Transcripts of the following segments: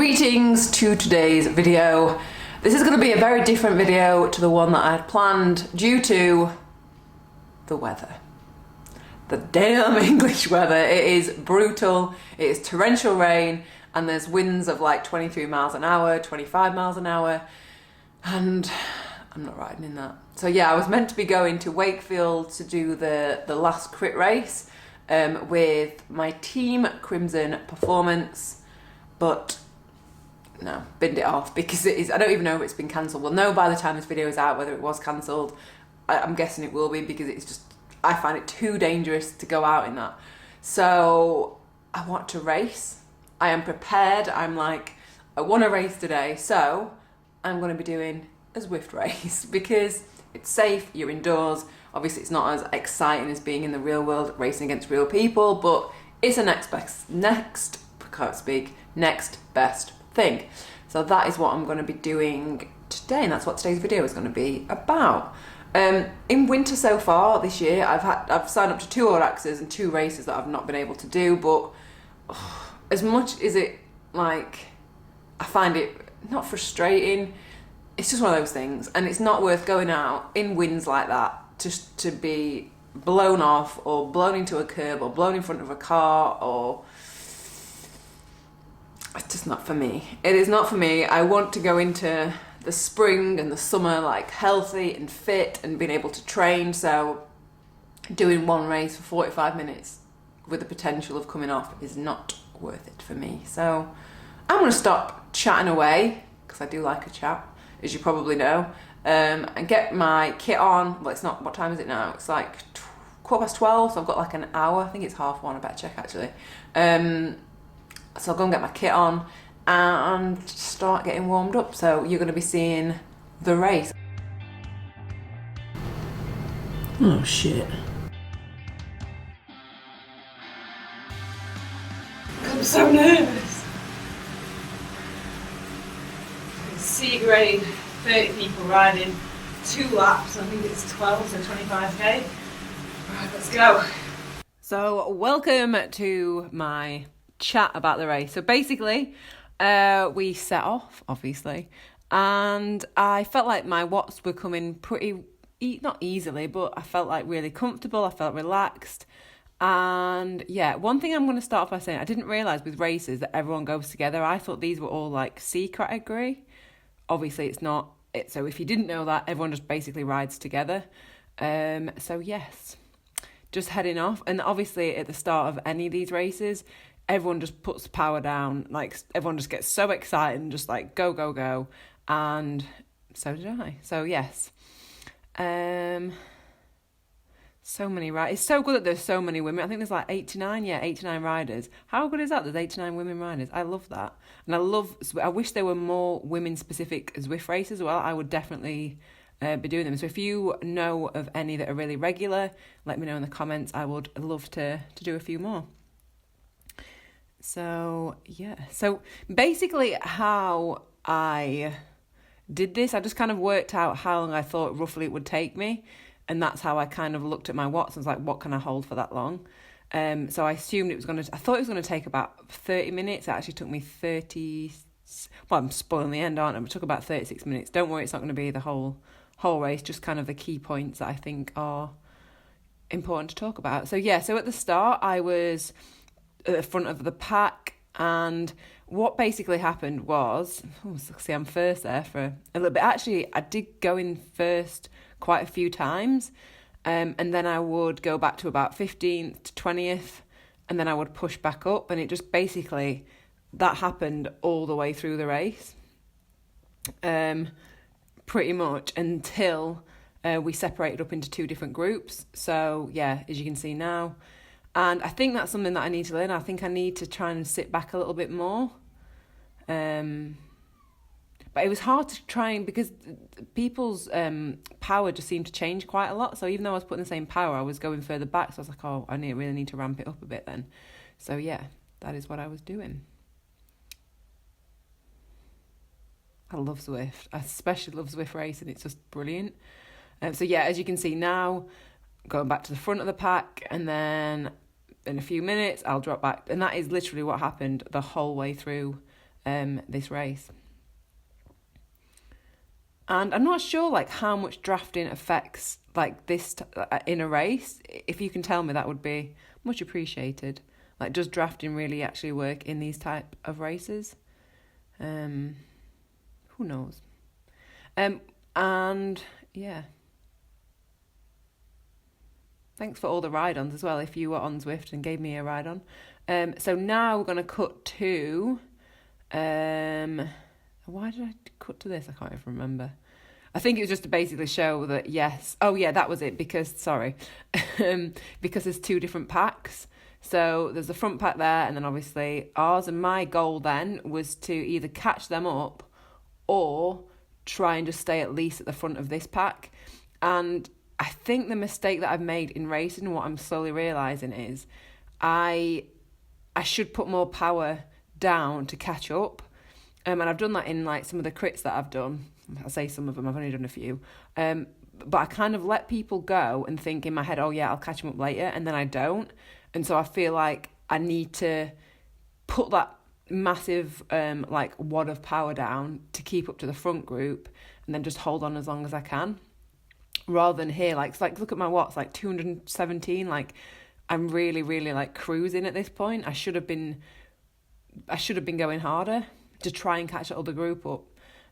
Greetings to today's video. This is going to be a very different video to the one that I had planned due to the weather. The damn English weather. It is brutal, it is torrential rain, and there's winds of like 23 miles an hour, 25 miles an hour, and I'm not riding in that. So yeah, I was meant to be going to Wakefield to do the last crit race with my team, Crimson Performance, but no, binned it off because it is, I don't even know if it's been cancelled. We'll know by the time this video is out whether it was cancelled. I'm guessing it will be because it's just, I find it too dangerous to go out in that. So I want to race. I am prepared. I'm like, I want to race today. So I'm going to be doing a Zwift race because it's safe, you're indoors. Obviously it's not as exciting as being in the real world racing against real people, but it's a next best thing. So that is what I'm going to be doing today, and that's what today's video is going to be about. In winter so far this year, I've signed up to 2 Audaxes and 2 races that I've not been able to do, but as much as it, like, I find it not frustrating, it's just one of those things, and it's not worth going out in winds like that just to be blown off or blown into a curb or blown in front of a car, or it's just not for me. It is not for me. I want to go into the spring and the summer like healthy and fit and being able to train, so doing one race for 45 minutes with the potential of coming off is not worth it for me. So I'm going to stop chatting away, because I do like a chat, as you probably know, and get my kit on. Well, it's not, what time is it now? It's like 12:15, so I've got like an hour. I think it's 1:30, I better check actually. So I'll go and get my kit on and start getting warmed up. So you're going to be seeing the race. Oh shit. I'm so nervous. C grade, 30 people riding, 2 laps, I think it's 12 to 25k. Right, let's go. So welcome to my chat about the race. So basically, we set off, obviously, and I felt like my watts were coming pretty, not easily, but I felt like really comfortable, I felt relaxed. And yeah, one thing I'm going to start off by saying, I didn't realise with races that everyone goes together. I thought these were all like C category. Obviously it's not. So if you didn't know that, everyone just basically rides together. So yes, just heading off. And obviously at the start of any of these races, everyone just puts power down, like everyone just gets so excited and just like go, go, go. And so did I. So yes. So many riders. It's so good that there's so many women. I think there's like 89 riders. How good is that? There's 89 women riders. I love that. And I wish there were more women specific Zwift races as well. I would definitely be doing them. So if you know of any that are really regular, let me know in the comments. I would love to do a few more. So yeah, so basically how I did this, I just kind of worked out how long I thought roughly it would take me, and that's how I kind of looked at my watts and was like, what can I hold for that long? So I assumed I thought it was going to take about 30 minutes. It actually took me 30, well, I'm spoiling the end, aren't I? It took about 36 minutes. Don't worry, it's not going to be the whole race, just kind of the key points that I think are important to talk about. So yeah, so at the start I was at the front of the pack, and what basically happened was, I'm first there for a little bit. Actually, I did go in first quite a few times, and then I would go back to about 15th to 20th, and then I would push back up, and it just basically, that happened all the way through the race, pretty much until we separated up into 2 different groups. So yeah, as you can see now. And I think that's something that I need to learn. I think I need to try and sit back a little bit more. But it was hard to try and, because people's power just seemed to change quite a lot. So even though I was putting the same power, I was going further back. So I was like, oh, I really need to ramp it up a bit then. So yeah, that is what I was doing. I love Zwift. I especially love Zwift racing. It's just brilliant. So yeah, as you can see now, going back to the front of the pack, and then in a few minutes I'll drop back, and that is literally what happened the whole way through this race. And I'm not sure like how much drafting affects like this in a race. If you can tell me, that would be much appreciated. Like, does drafting really actually work in these type of races? Who knows? And yeah. Thanks for all the ride-ons as well, if you were on Zwift and gave me a ride-on. So now we're going to cut to... why did I cut to this? I can't even remember. I think it was just to basically show that, yes. Oh, yeah, that was it, because there's two different packs. So there's the front pack there, and then obviously ours. And my goal then was to either catch them up or try and just stay at least at the front of this pack. And I think the mistake that I've made in racing, what I'm slowly realising is I should put more power down to catch up. And I've done that in like some of the crits that I've done. I say some of them, I've only done a few. But I kind of let people go and think in my head, oh yeah, I'll catch them up later. And then I don't. And so I feel like I need to put that massive like wad of power down to keep up to the front group and then just hold on as long as I can. Rather than here, like, it's like, look at my watts, like 217, like I'm really, really like cruising at this point. I should have been going harder to try and catch that other group up.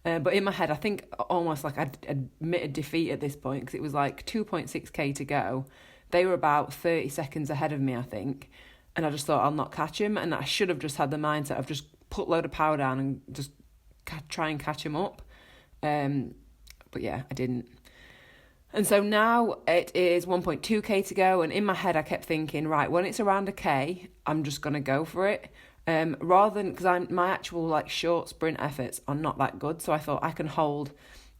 But in my head, I think almost like I'd admitted defeat at this point, because it was like 2.6k to go. They were about 30 seconds ahead of me, I think. And I just thought, I'll not catch him. And I should have just had the mindset of just put a load of power down and just try and catch him up. But yeah, I didn't. And so now it is 1.2k to go. And in my head, I kept thinking, right, when it's around a k, I'm just going to go for it. Rather than, because my actual like short sprint efforts are not that good. So I thought I can hold,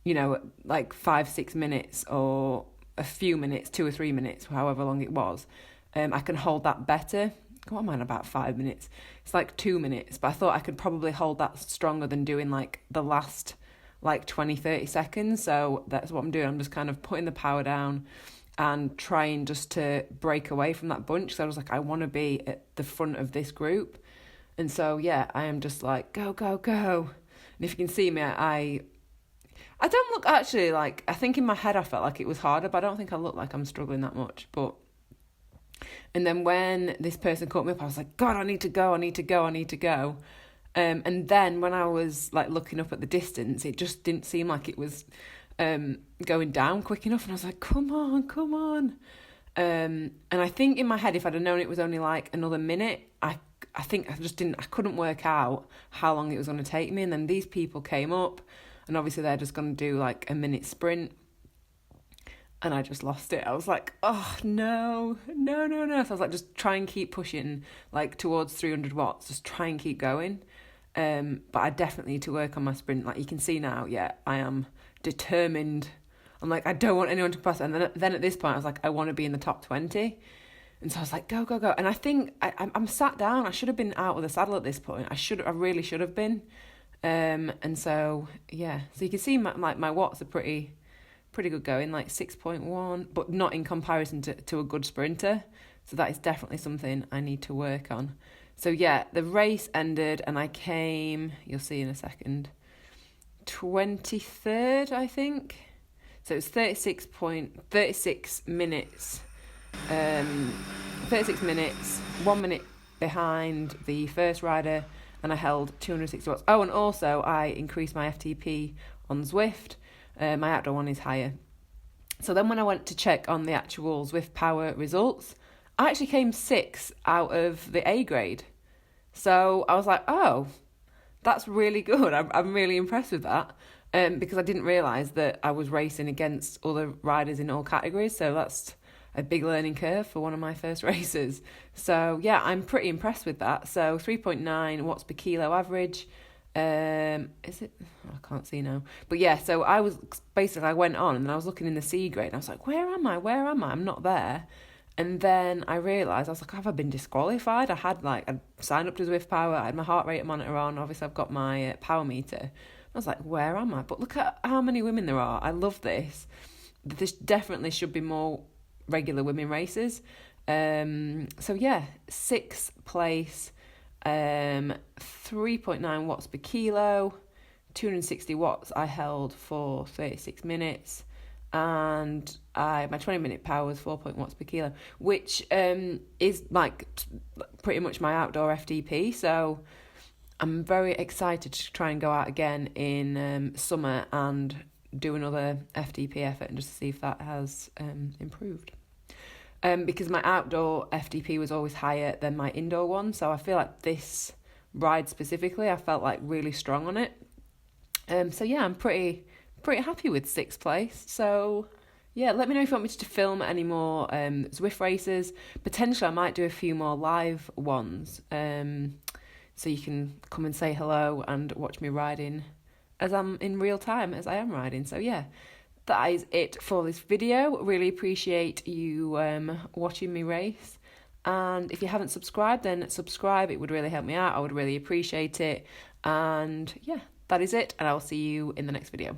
like 5-6 minutes or a few minutes, 2 or 3 minutes, however long it was. I can hold that better. What am I on about 5 minutes? It's like 2 minutes, but I thought I could probably hold that stronger than doing like the last like 20-30 seconds. So that's what I'm doing. I'm just kind of putting the power down and trying just to break away from that bunch. So I was like, I want to be at the front of this group. And so, yeah, I am just like, go, go, go. And if you can see me, I don't look actually like, I think in my head I felt like it was harder, but I don't think I look like I'm struggling that much. And then when this person caught me up, I was like, God, I need to go. And then when I was like looking up at the distance, it just didn't seem like it was going down quick enough. And I was like, come on. And I think in my head, if I'd have known it was only like another minute, I think I couldn't work out how long it was going to take me. And then these people came up, and obviously they're just going to do like a minute sprint. And I just lost it. I was like, oh, no. So I was like, just try and keep pushing like towards 300 watts. Just try and keep going. But I definitely need to work on my sprint. Like you can see now, yeah, I am determined. I'm like, I don't want anyone to pass. And then at this point, I was like, I want to be in the top 20. And so I was like, go. And I think I'm sat down. I should have been out of the saddle at this point. I really should have been. And so, yeah. So you can see my watts are pretty good going, like 6.1, but not in comparison to a good sprinter. So that is definitely something I need to work on. So yeah, the race ended and I came, you'll see in a second, 23rd, I think. So it was 36 minutes, 36 minutes, 1 minute behind the first rider, and I held 260 watts. Oh, and also I increased my FTP on Zwift. My outdoor one is higher. So then when I went to check on the actual Zwift Power results, I actually came 6 out of the A grade. So I was like, oh, that's really good. I'm really impressed with that. Because I didn't realise that I was racing against other riders in all categories. So that's a big learning curve for one of my first races. So yeah, I'm pretty impressed with that. So 3.9 watts per kilo average. Is it? I can't see now. But yeah, so I went on and then I was looking in the C grade and I was like, where am I? I'm not there. And then I realised, I was like, have I been disqualified? I signed up to Zwift Power, I had my heart rate monitor on, obviously I've got my power meter. I was like, where am I? But look at how many women there are. I love this. There definitely should be more regular women races. So yeah, 6th place. 3.9 watts per kilo, 260 watts I held for 36 minutes, and my 20-minute power was 4 watts per kilo, which is like pretty much my outdoor FTP. So I'm very excited to try and go out again in summer and do another FTP effort and just to see if that has improved. Because my outdoor FTP was always higher than my indoor one, so I feel like this ride specifically, I felt like really strong on it. So yeah, I'm pretty happy with 6th place. So yeah, let me know if you want me to film any more Zwift races. Potentially I might do a few more live ones, so you can come and say hello and watch me riding as I'm in real time as I am riding. So yeah, that is it for this video. Really appreciate you watching me race. And if you haven't subscribed, then subscribe. It would really help me out. I would really appreciate it. And yeah, that is it. And I will see you in the next video.